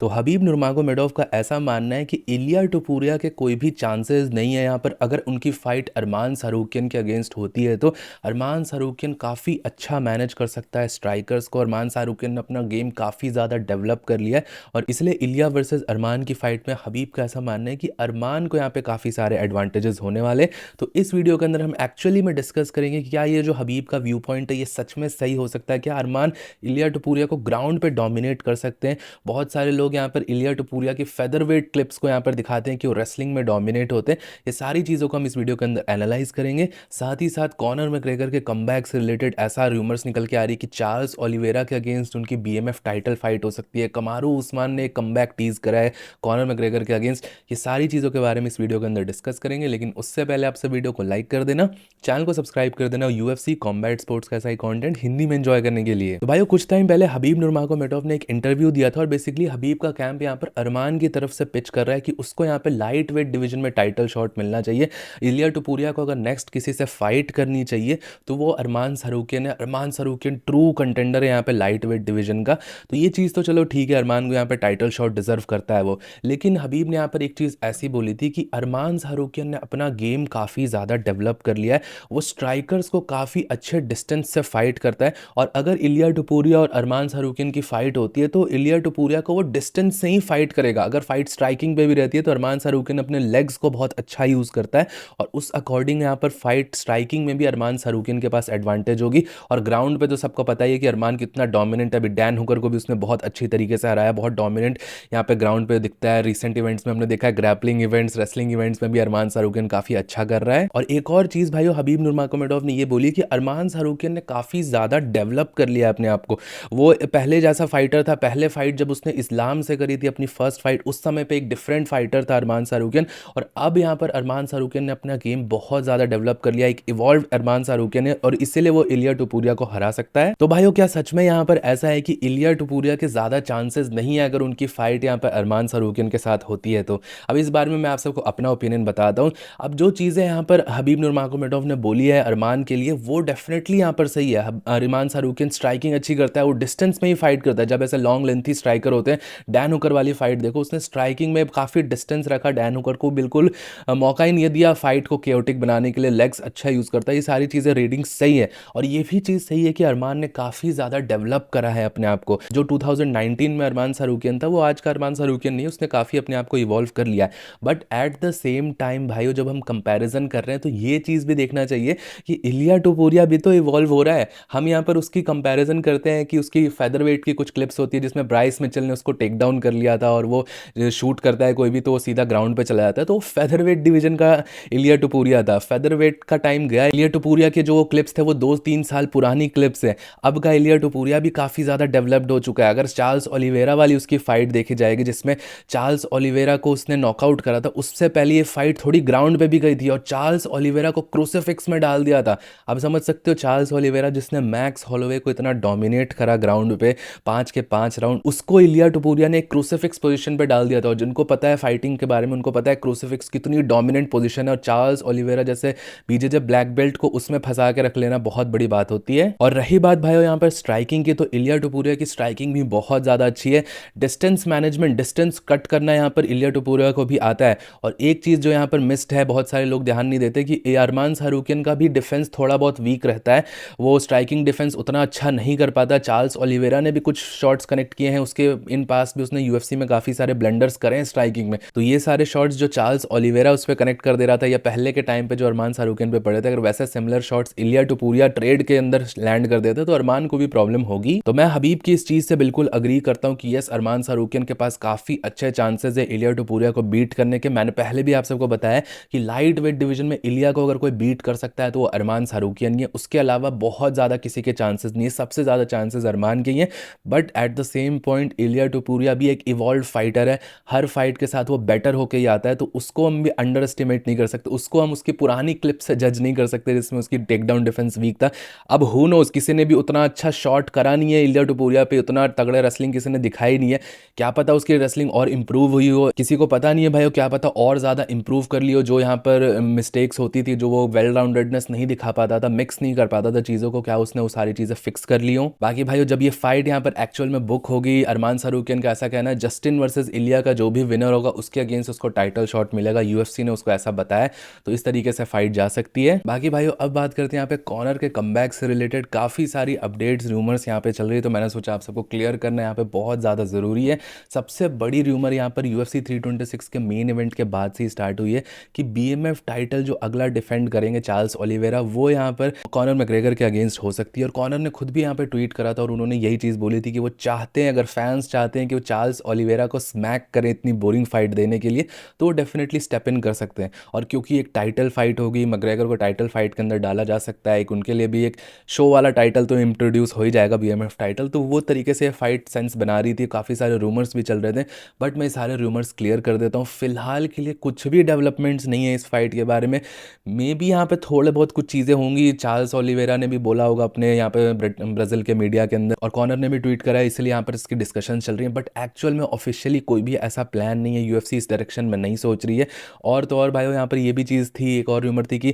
तो हबीब नुरमागोमेडोव का ऐसा मानना है कि इलिया टुपुरिया के कोई भी चांसेस नहीं है यहाँ पर। अगर उनकी फाइट अरमान सारूकियन के अगेंस्ट होती है तो अरमान सारूकियन काफ़ी अच्छा मैनेज कर सकता है स्ट्राइकर्स को। अरमान सारूकियन ने अपना गेम काफ़ी ज़्यादा डेवलप कर लिया है और इसलिए इलिया वर्सेस अरमान की फाइट में हबीब का ऐसा मानना है कि अरमान को यहाँ पे काफ़ी सारे एडवांटेजेस होने वाले। तो इस वीडियो के अंदर हम एक्चुअली में डिस्कस करेंगे कि क्या ये जो हबीब का व्यू पॉइंट है ये सच में सही हो सकता है, क्या अरमान इलिया टुपुरिया को ग्राउंड पे डोमिनेट कर सकते हैं। बहुत सारे लोग यहाँ पर इलिया टुपुरिया की फेदरवेट क्लिप्स को यहाँ पर दिखाते हैं कि वो रेसलिंग में डोमिनेट होते हैं। ये सारी चीज़ों को हम इस वीडियो के अंदर एनालाइज करेंगे। साथ ही साथ कॉनर मैकग्रेगर के कमबैक से रिलेटेड ऐसा रूमर्स निकल के आ रही है कि चार्ल्स ओलिवेरा के अगेंस्ट उनकी बीएमएफ टाइटल फाइट हो सकती है। कमारू उस्मान ने कमबैक टीज करा है कॉनर मैकग्रेगर के अगेंस्ट। ये सारी चीज़ों के बारे में इस वीडियो के अंदर डिस्कस करेंगे, लेकिन उससे पहले आपसे वीडियो को लाइक कर देना, चैनल को सब्सक्राइब कर देना यूएफसी कॉम्बैट स्पोर्ट्स का ऐसा ही कंटेंट हिंदी में एंजॉय करने के लिए। तो भाई कुछ टाइम पहले हबीब नुरमागोमेडोव ने एक इंटरव्यू दिया था और बेसिकली हबीब का कैंप यहाँ पर अरमान की तरफ से पिच कर रहा है कि उसको यहाँ पे लाइट वेट डिवीजन में टाइटल शॉट मिलना चाहिए। इलिया टुपुरिया को अगर नेक्स्ट किसी से फाइट करनी चाहिए तो वो अरमान सारूकियन है। अरमान सारूकियन ट्रू कंटेंडर है यहाँ पे लाइट वेट डिवीजन का। तो ये चीज़ तो चलो ठीक है, अरमान को यहाँ पे टाइटल शॉट डिजर्व करता है वो। लेकिन हबीब ने यहाँ पर एक चीज़ ऐसी बोली थी कि अरमान सारूकियन ने अपना गेम काफ़ी ज़्यादा डेवलप कर लिया है, वो स्ट्राइकर्स को काफ़ी अच्छे डिस्टेंस से फाइट करता है। और अगर इलिया टुपुरिया और अरमान सारूकियन की फाइट होती है तो इलिया टुपुरिया को वो डिस्टेंस से ही फाइट करेगा। अगर फाइट स्ट्राइकिंग पे भी रहती है तो अरमान सारूकियन अपने लेग्स को बहुत अच्छा यूज़ करता है और उस अकॉर्डिंग यहाँ पर फाइट स्ट्राइकिंग में भी अरमान सारूकियन के पास एडवांटेज होगी। और ग्राउंड पे तो सबको पता ही है कि अरमान कितना डोमिनेंट है। अभी डैन हुकर को भी उसने बहुत अच्छी तरीके से हराया, बहुत डोमिनेंट यहाँ पे ग्राउंड पे दिखता है। रिसेंट इवेंट्स में हमने देखा है, ग्रैपलिंग इवेंट्स, रेसलिंग इवेंट्स में भी अरमान सारूकियन काफ़ी अच्छा कर रहा है। और एक और चीज़ भाइयों, हबीब नुरमागोमेडोव ने ये बोली कि अरमान सारूकियन ने काफ़ी ज़्यादा डेवलप कर लिया अपने आप को। वो पहले जैसा फाइटर था, पहले फाइट जब उसने इस्लाम से करी थी अपनी फर्स्ट फाइट, उस समय पे एक डिफरेंट फाइटर था अरमान सारूकियन। और अब यहाँ पर अरमान सारूकियन ने अपना गेम बहुत ज़्यादा डेवलप कर लिया, एक इवॉल्व अरमान सारूकियन है और इसीलिए वो इलिया टुपुरिया को हरा सकता है। तो भाइयों क्या सच में यहाँ पर ऐसा है कि इलिया टुपुरिया के ज़्यादा चांसेस नहीं है अगर उनकी फाइट यहाँ पर अरमान सारूकियन के साथ होती है तो? अब इस बारे में मैं आप सबको अपना ओपिनियन बताता हूँ। अब जो चीज़ें यहाँ पर हबीब नुरमागोमेडोव ने बोली है अरमान के लिए वो डेफिनेटली यहाँ पर सही है। अरमान सारूकियन स्ट्राइकिंग अच्छी करता है, वो डिस्टेंस में ही फाइट करता है। जब ऐसे लॉन्ग लेंथी स्ट्राइकर होते हैं, डैन हुकर वाली फाइट देखो, उसने स्ट्राइकिंग में काफ़ी डिस्टेंस रखा, डैन हुकर को बिल्कुल मौका ही नहीं दिया फाइट को केओटिक बनाने के लिए, लेग्स अच्छा यूज़ करता है। ये सारी चीज़ें रीडिंग सही है। और ये भी चीज़ सही है कि अरमान ने काफ़ी ज़्यादा डेवलप करा है अपने आप को। जो 2019 में अरमान सारूकियन था वो आज का अरमान सारूकियन नहीं, उसने काफ़ी अपने आप को इवॉल्व कर लिया है। But at the same time भाइयों, जब हम कंपैरिजन कर रहे हैं तो ये चीज़ भी देखना चाहिए कि इलिया टुपुरिया भी तो इवॉल्व हो रहा है। हम यहाँ पर उसकी कंपैरिजन करते हैं कि उसकी फेदरवेट की कुछ क्लिप्स होती है जिसमें ब्राइस मिचेल ने उसको टेक डाउन कर लिया था और वो शूट करता है कोई भी तो वो सीधा ग्राउंड पे चला जाता है। तो वो फेदरवेट डिवीजन का इलिया टुपुरिया था, फेदरवेट का टाइम गया। इलिया टुपुरिया के जो क्लिप्स थे वो 2-3 साल पुरानी क्लिप्स है। अब का इलिया टुपुरिया भी काफ़ी ज़्यादा डेवलप्ड हो चुका है। अगर चार्ल्स ओलिवेरा वाली उसकी फाइट देखी जाएगी जिसमें चार्ल्स ओलिवेरा को उसने नॉकआउट करा था, उससे पहले ये फाइट थोड़ी ग्राउंड पे भी गई थी और चार्ल्स ओलिवेरा को क्रूसिफिक्स में डाल दिया था। अब समझ सकते हो, चार्ल्स ओलिवेरा जिसने मैक्स हॉलोवे को इतना डोमिनेट करा ग्राउंड पे 5 के 5 राउंड, उसको इलिया टुपुरिया ने एक क्रूसिफिक्स पोजीशन पे डाल दिया था। और जिनको पता है फाइटिंग के बारे में उनको पता है क्रूसिफिक्स कितनी डोमिनेंट पोजीशन है और चार्ल्स ओलिवेरा जैसे बीजेजे ब्लैक बेल्ट को उसमें फंसा के रख लेना बहुत बड़ी बात होती है। और रही बात भाइयों यहाँ पर स्ट्राइकिंग की, तो इलिया टुपुरिया की स्ट्राइकिंग भी बहुत ज़्यादा अच्छी है। डिस्टेंस मैनेजमेंट, डिस्टेंस कट करना यहाँ पर इलिया टुपुरिया को भी आता है। और एक चीज़ जो यहाँ पर मिस्ड है, बहुत सारे लोग ध्यान नहीं देते कि अरमान सारूकियन का भी डिफेंस थोड़ा बहुत वीक रहता है, वो स्ट्राइकिंग डिफेंस उतना अच्छा नहीं कर पाता। चार्ल्स ओलिवेरा ने भी कुछ शॉट्स कनेक्ट किए हैं, उसके इन पास भी उसने यूएफसी में काफ़ी सारे ब्लंडर्स करे हैं स्ट्राइकिंग में। तो ये सारे शॉट्स जो चार्ल्स ओलिवेरा उस पर कनेक्ट कर दे रहा था या पहले के टाइम पे जो अरमान सारूकियन पे पड़े थे, अगर वैसे सिमिलर शॉट्स इलिया टुपुरिया ट्रेड के अंदर लैंड कर देते तो अरमान को भी प्रॉब्लम होगी। तो मैं हबीब की इस चीज़ से बिल्कुल अग्री करता हूँ कि यस, अरमान सारूकियन के पास काफ़ी अच्छे चांसेस है इलिया टुपुरिया को बीट करने के। मैंने पहले भी आप सबको बताया कि लाइट वेट डिवीजन में इलिया को अगर कोई बीट कर सकता है तो वो अरमान सारूकियन ही है, उसके अलावा बहुत ज़्यादा किसी के चांसेस नहीं है। सबसे ज़्यादा चांसेस अरमान के ही हैं। But at the same point Ilia Topuria भी एक इवॉल्व फाइटर है, हर फाइट के साथ वो बेटर होके ही आता है। तो उसको हम भी अंडर एस्टिमेट नहीं कर सकते, उसको हम उसकी पुरानी क्लिप से जज नहीं कर सकते जिसमें उसकी टेक डाउन डिफेंस वीक था। अब हु नोस, किसी ने भी उतना अच्छा शॉट करा नहीं है इलिया टुपुरिया पे, उतना तगड़ा रेसलिंग किसी ने दिखाई नहीं है। क्या पता उसकी रेसलिंग और इंप्रूव हुई हो, किसी को पता नहीं है भाई, क्या पता और ज़्यादा इंप्रूव कर ली हो। जो यहाँ पर मिस्टेक्स होती थी, जो वो वेल राउंडेडनेस नहीं दिखा पाता था, मिक्स नहीं कर पाता था चीज़ों को, क्या उसने वो सारी चीज़ें फिक्स कर ली हो। बाकी भाई जब ये फाइट यहाँ पर एक्चुअल में बुक होगी, अरमान सारूकियन का ऐसा कहना है जस्टिन वर्सेस इलिया का जो भी विनर होगा उसके अगेंस्ट उसको टाइटल शॉट मिलेगा, यूएफसी ने उसको ऐसा बताया। तो इस तरीके से फाइट जा सकती है। बाकी भाइयों अब बात करते हैं यहाँ पे कॉनर के कमबैक से रिलेटेड काफ़ी सारी अपडेट्स रूमर्स यहाँ पे चल रही है, तो मैंने सोचा आप सबको क्लियर करना यहाँ पे बहुत ज़्यादा ज़रूरी है। सबसे बड़ी रूमर यहाँ पर यूएफसी 326 के मेन इवेंट के बाद से ही स्टार्ट हुई है कि बीएमएफ टाइटल जो अगला डिफेंड करेंगे चार्ल्स ओलिवेरा, वो यहाँ पर कॉनर मैग्रेगर के अगेंस्ट हो सकती है। और कॉनर ने खुद भी यहाँ पे ट्वीट करा था और उन्होंने यही चीज़ बोली थी कि वो चाहते हैं, अगर फैंस चाहते हैं कि वो चार्ल्स ओलिवेरा को स्मैक करें इतनी बोरिंग फाइट देने के लिए, तो वो डेफिनेटली स्टेप इन कर सकते हैं। और क्योंकि एक टाइटल फाइट होगी, मैग्रेगर को टाइटल फाइट के अंदर डाला जा सकता है, एक उनके लिए भी एक शो वाला टाइटल तो इंट्रोड्यूस हो ही जाएगा बीएमएफ टाइटल, तो वो तरीके से फाइट सेंस बना रही थी। काफ़ी सारे रूमर्स भी चल रहे थे, बट मैं सारे रूमर्स क्लियर कर देता हूँ। फिलहाल के लिए कुछ भी डेवलपमेंट्स नहीं है इस फाइट के बारे में। मे बी यहाँ पे थोड़े बहुत कुछ चीज़ें होंगी, चार्ल्स ओलिवेरा ने भी बोला होगा अपने यहाँ पे ब्राज़ील के मीडिया के अंदर, और कॉनर ने भी ट्वीट करा है, इसलिए यहाँ पर इसकी डिस्कशन चल रही है। बट एक्चुअल में ऑफिशियली कोई भी ऐसा प्लान नहीं है, यूएफसी इस डायरेक्शन में नहीं सोच रही है। और तो और भाइयों यहाँ पर ये भी चीज़ थी, एक और रूमर थी कि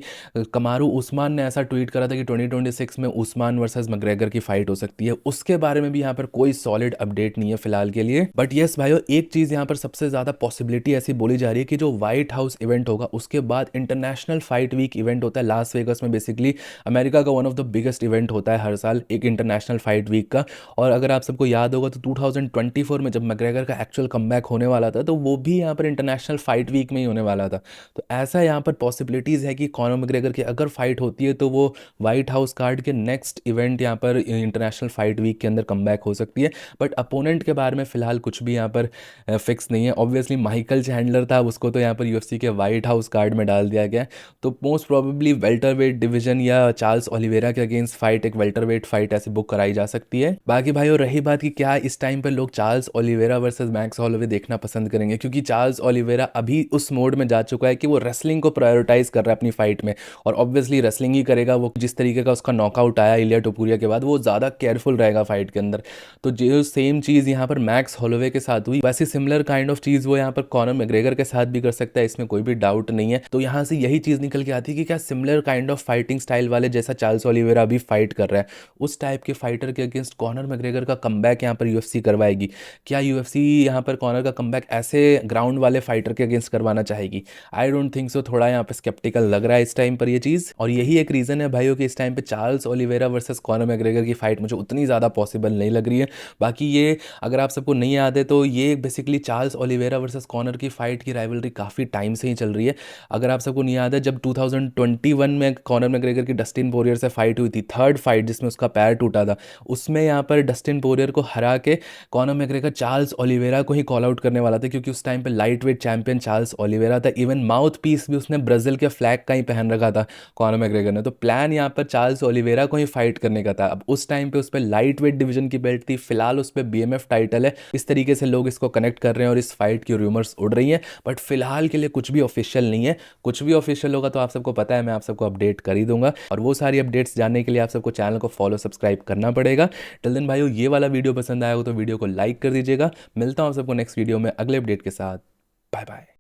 कमारू उस्मान ने ऐसा ट्वीट करा था कि 2026 में उस्मान वर्सेस मैग्रेगर की फाइट हो सकती है। उसके बारे में भी यहाँ पर कोई सॉलिड अपडेट नहीं है फिलहाल के लिए। बट यस भाइयों, एक चीज़ यहाँ पर सबसे ज़्यादा पॉसिबिलिटी ऐसी बोली जा रही है कि जो व्हाइट हाउस इवेंट होगा उसके बाद इंटरनेशनल फाइट वीक इवेंट होता है लास वेगस में, बेसिकली अमेरिका का one of the biggest event होता है हर साल एक इंटरनेशनल फाइट वीक का। और अगर आप सबको याद होगा तो 2024 में जब मैग्रेगर का एक्चुअल कमबैक होने वाला था तो वो भी यहाँ पर इंटरनेशनल फाइट वीक में ही होने वाला था। तो ऐसा यहाँ पर पॉसिबिलिटीज़ है कि कॉनर मैग्रेगर की अगर फाइट होती है तो वो व्हाइट हाउस कार्ड के नेक्स्ट इवेंट यहाँ पर इंटरनेशनल फाइट वीक के अंदर कमबैक हो सकती है। बट अपोनेंट के बारे में फिलहाल कुछ भी यहाँ पर फिक्स नहीं है। ऑब्वियसली माइकल चैंडलर था, उसको तो यहाँ पर यूएफसी के व्हाइट हाउस कार्ड में डाल दिया गया, तो मोस्ट प्रोबेबली वेल्टरवेट डिवीजन या चार्ल्स ओलिवेरा के अगेंस्ट फाइट, एक वेल्टरवेट फाइट ऐसे बुक कराई जा सकती है। बाकी भाइयों रही बात कि क्या इस टाइम पर लोग Charles Oliveira versus max Holloway देखना पसंद करेंगे, क्योंकि चार्ल्स ओलिवेरा अभी उस मोड में जा चुका है कि वो रेसलिंग को प्रायोरिटाइज कर रहा है अपनी फाइट में, और ऑब्वियसली रेसलिंग ही करेगा वो। जिस तरीके का उसका नॉकआउट आया इलिया टोपुरिया के बाद, वो ज़्यादा केयरफुल रहेगा फाइट के अंदर। तो जो सेम चीज़ यहाँ पर मैक्स हॉलोवे के साथ हुई, वैसे सिमिलर काइंड ऑफ चीज़ वो यहाँ पर कॉनर मैग्रेगर के साथ भी कर सकता है, इसमें कोई भी डाउट नहीं है। तो यहाँ से यही चीज़ निकल के आती है कि क्या similar kind of fighting style वाले, जैसा चार्ल्स ओलिवेरा अभी फाइट कर रहा है, उस टाइप के फाइटर के अगेंस्ट कॉनर मैग्रेगर का कमबैक यहाँ पर यूएफसी करवाएगी। क्या यूएफसी यहाँ पर कॉनर का कमबैक ऐसे ग्राउंड वाले फाइटर के अगेंस्ट करवाना चाहेगी? I don't think so. थोड़ा यहाँ पे स्केप्टिकल लग रहा है इस टाइम पर ये चीज़, और यही एक रीज़न है भाइयों कि इस टाइम पे Charles Oliveira versus Conor McGregor की फाइट मुझे उतनी ज़्यादा पॉसिबल नहीं लग रही है। बाकी ये अगर आप सबको नहीं याद है तो ये basically Charles Oliveira versus Conor की फाइट की राइवलरी काफ़ी टाइम से ही चल रही है। अगर आप सबको नहीं याद है, जब 2021 में कॉनर मैग्रेगर की डस्टिन पोरियर से फाइट हुई थी, थर्ड फाइट जिसमें उसका पैर टूटा था, उसमें यहाँ पर डस्टिन पोरियर को हरा के कॉनर मैग्रेगर चार्ल्स ओलिवेरा को ही कॉल आउट करने वाला था, क्योंकि उस टाइम पे light weight champion Charles Oliveira था। इवन माउथ पीस भी उसने ब्राज़ील के फ्लैग का ही पहन रखा था कॉनर मैग्रेगर ने। तो प्लान यहाँ पर चार्ल्स ओलिवेरा को ही फाइट करने का था। अब उस टाइम पे उस पर लाइट वेट डिवीजन की बेल्ट थी, फिलहाल उस पर बीएमएफ टाइटल है। इस तरीके से लोग इसको कनेक्ट कर रहे हैं और इस फाइट की रूमर्स उड़ रही हैं, बट फिलहाल के लिए कुछ भी ऑफिशियल नहीं है। कुछ भी ऑफिशियल होगा तो आप सबको पता है, मैं आप सबको अपडेट कर ही दूंगा। और वो सारी अपडेट्स जानने के लिए आप सबको चैनल को फॉलो सब्सक्राइब करना पड़ेगा। टिल देन भाइयों, ये वाला वीडियो पसंद आया हो तो वीडियो को लाइक कर दीजिएगा। मिलता हूँ आप सबको नेक्स्ट वीडियो में अगले अपडेट के साथ। Bye bye.